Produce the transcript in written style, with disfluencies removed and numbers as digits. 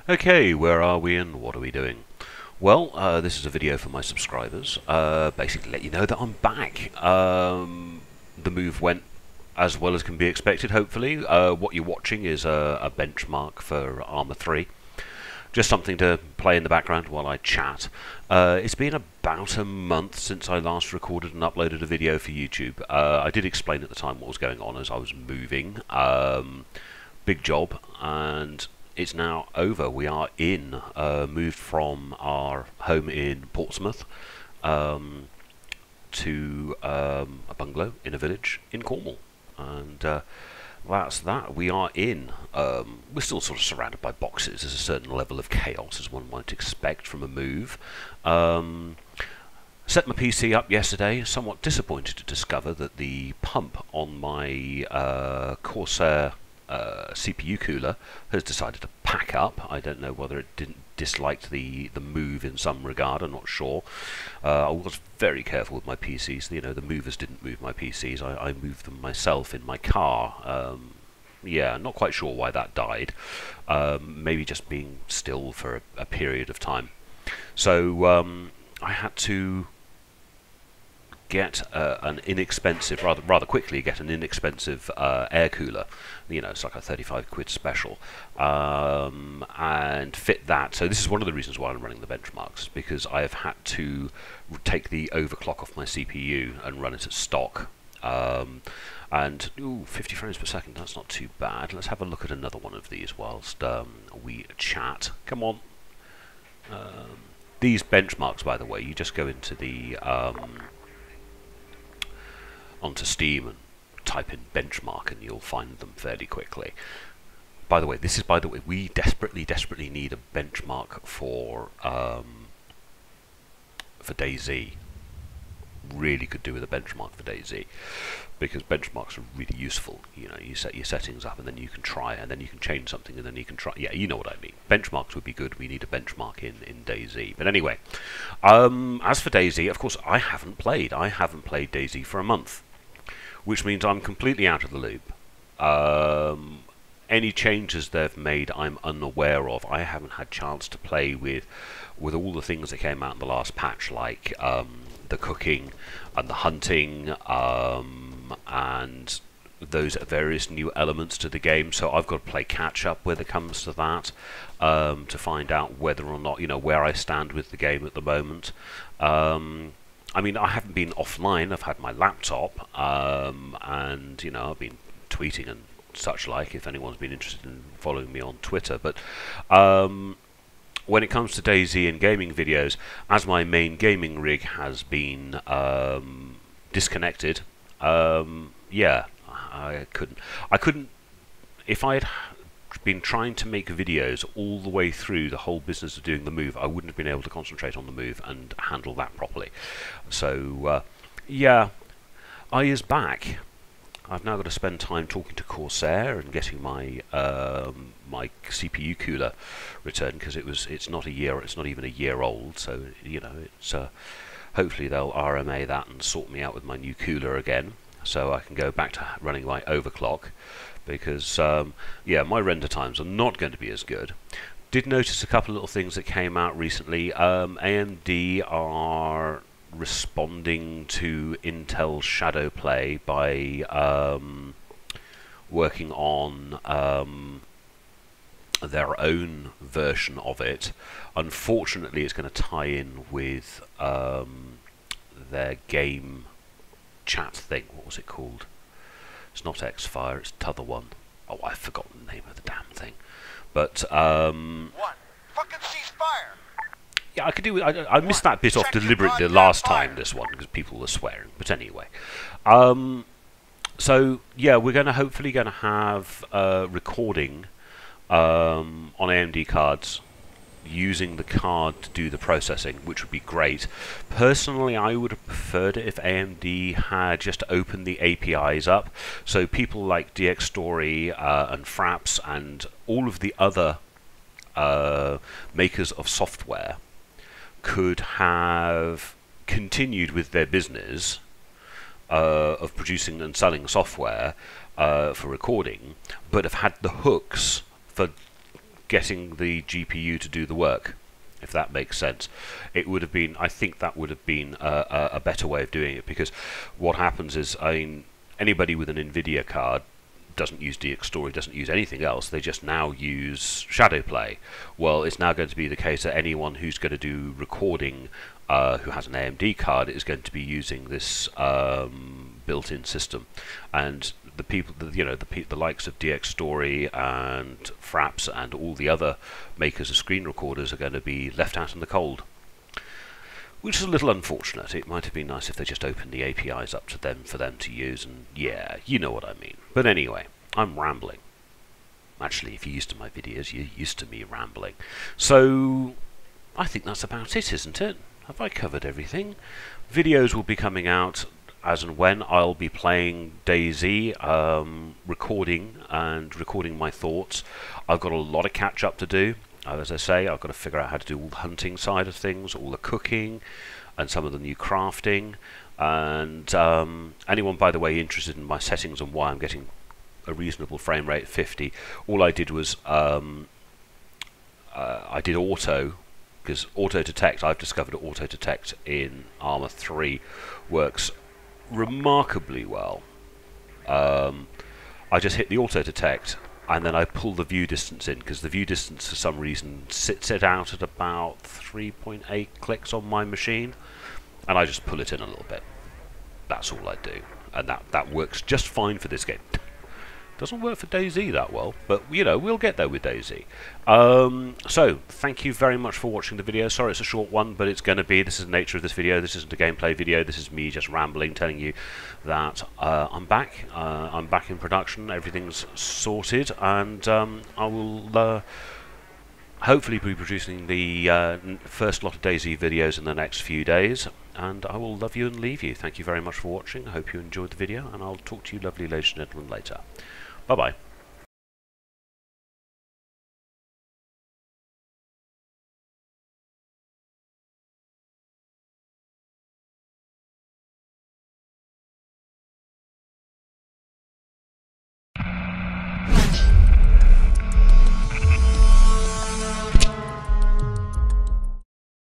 Okay, where are we and what are we doing? Well, this is a video for my subscribers. Basically let you know that I'm back. The move went as well as can be expected, hopefully. What you're watching is a benchmark for Arma 3. Just something to play in the background while I chat. It's been about a month since I last recorded and uploaded a video for YouTube. I did explain at the time what was going on as I was moving. Big job, and it's now over. We are moved from our home in Portsmouth to a bungalow in a village in Cornwall, and that's that. We are in. We're still sort of surrounded by boxes. There's a certain level of chaos, as one might expect from a move. Set my PC up yesterday. Somewhat disappointed to discover that the pump on my Corsair CPU cooler has decided to pack up. I don't know whether it didn't disliked the move in some regard. I'm not sure. I was very careful with my PCs. You know, the movers didn't move my PCs. I moved them myself in my car. Yeah, not quite sure why that died. Maybe just being still for a period of time. So I had to get an inexpensive, rather quickly get an inexpensive air cooler. You know, it's like a 35 quid special, and fit that. So this is one of the reasons why I'm running the benchmarks, because I have had to take the overclock off my CPU and run it at stock. And 50 frames per second, that's not too bad. Let's have a look at another one of these whilst we chat. Come on. These benchmarks, by the way, you just go into the onto Steam and type in benchmark and you'll find them fairly quickly. By the way, we desperately need a benchmark for DayZ. Really could do with a benchmark for DayZ, because benchmarks are really useful. You know, you set your settings up and then you can try, and then you can change something and then you can try. Yeah, you know what I mean. Benchmarks would be good. We need a benchmark in DayZ. But anyway, as for DayZ, of course, I haven't played DayZ for a month, which means I'm completely out of the loop. Any changes they've made, I'm unaware of. I haven't had chance to play with all the things that came out in the last patch, like the cooking and the hunting, and those various new elements to the game. So I've got to play catch up when it comes to that, to find out whether or not, you know, where I stand with the game at the moment. I mean, I haven't been offline. I've had my laptop, and you know, I've been tweeting and such like, if anyone's been interested in following me on Twitter. But when it comes to DayZ and gaming videos, as my main gaming rig has been disconnected, yeah, I couldn't. If I had been trying to make videos all the way through the whole business of doing the move, I wouldn't have been able to concentrate on the move and handle that properly. So yeah, I is back. I've now got to spend time talking to Corsair and getting my my CPU cooler returned, because it's not even a year old. So you know, it's hopefully they'll RMA that and sort me out with my new cooler again, so I can go back to running my overclock. Because yeah, my render times are not going to be as good. Did notice a couple of little things that came out recently. AMD are responding to Intel's shadow play by working on their own version of it. Unfortunately, it's going to tie in with their game chat thing. What was it called? It's not X-Fire, it's t'other one. Oh, I've forgotten the name of the damn thing. But What? Fucking ceasefire! yeah, I could do. I missed that bit off deliberately the last time, this one, because people were swearing. But anyway, so yeah, we're hopefully going to have recording on AMD cards, using the card to do the processing, which would be great. Personally, I would have preferred it if AMD had just opened the APIs up, so people like DxStory and Fraps and all of the other makers of software could have continued with their business of producing and selling software for recording, but have had the hooks for getting the GPU to do the work, if that makes sense. It would have been, I think that would have been a better way of doing it, because what happens is, I mean, anybody with an NVIDIA card doesn't use DxStory, doesn't use anything else, they just now use Shadowplay. Well, it's now going to be the case that anyone who's going to do recording who has an AMD card is going to be using this built-in system, and the people, the likes of DxStory and Fraps and all the other makers of screen recorders are going to be left out in the cold, which is a little unfortunate. It might have been nice if they just opened the APIs up to them for them to use, and yeah, you know what I mean. But anyway, I'm rambling. Actually, if you're used to my videos, you're used to me rambling. So I think that's about it, isn't it? Have I covered everything? Videos will be coming out as and when. I'll be playing DayZ, recording my thoughts. I've got a lot of catch up to do. As I say, I've got to figure out how to do all the hunting side of things, all the cooking, and some of the new crafting. And anyone, by the way, interested in my settings and why I'm getting a reasonable frame rate, 50, all I did was I did auto, because auto detect, I've discovered auto detect in Armour 3 works remarkably well. I just hit the auto detect and then I pull the view distance in, because the view distance for some reason sits it out at about 3.8 clicks on my machine, and I just pull it in a little bit. That's all I do, and that works just fine for this game. Doesn't work for DayZ that well, but you know, we'll get there with DayZ. So thank you very much for watching the video. Sorry it's a short one, but it's going to be. This is the nature of this video. This isn't a gameplay video. This is me just rambling, telling you that I'm back. I'm back in production. Everything's sorted, and I will hopefully be producing the first lot of DayZ videos in the next few days. And I will love you and leave you. Thank you very much for watching. I hope you enjoyed the video, and I'll talk to you lovely ladies and gentlemen later. Bye-bye.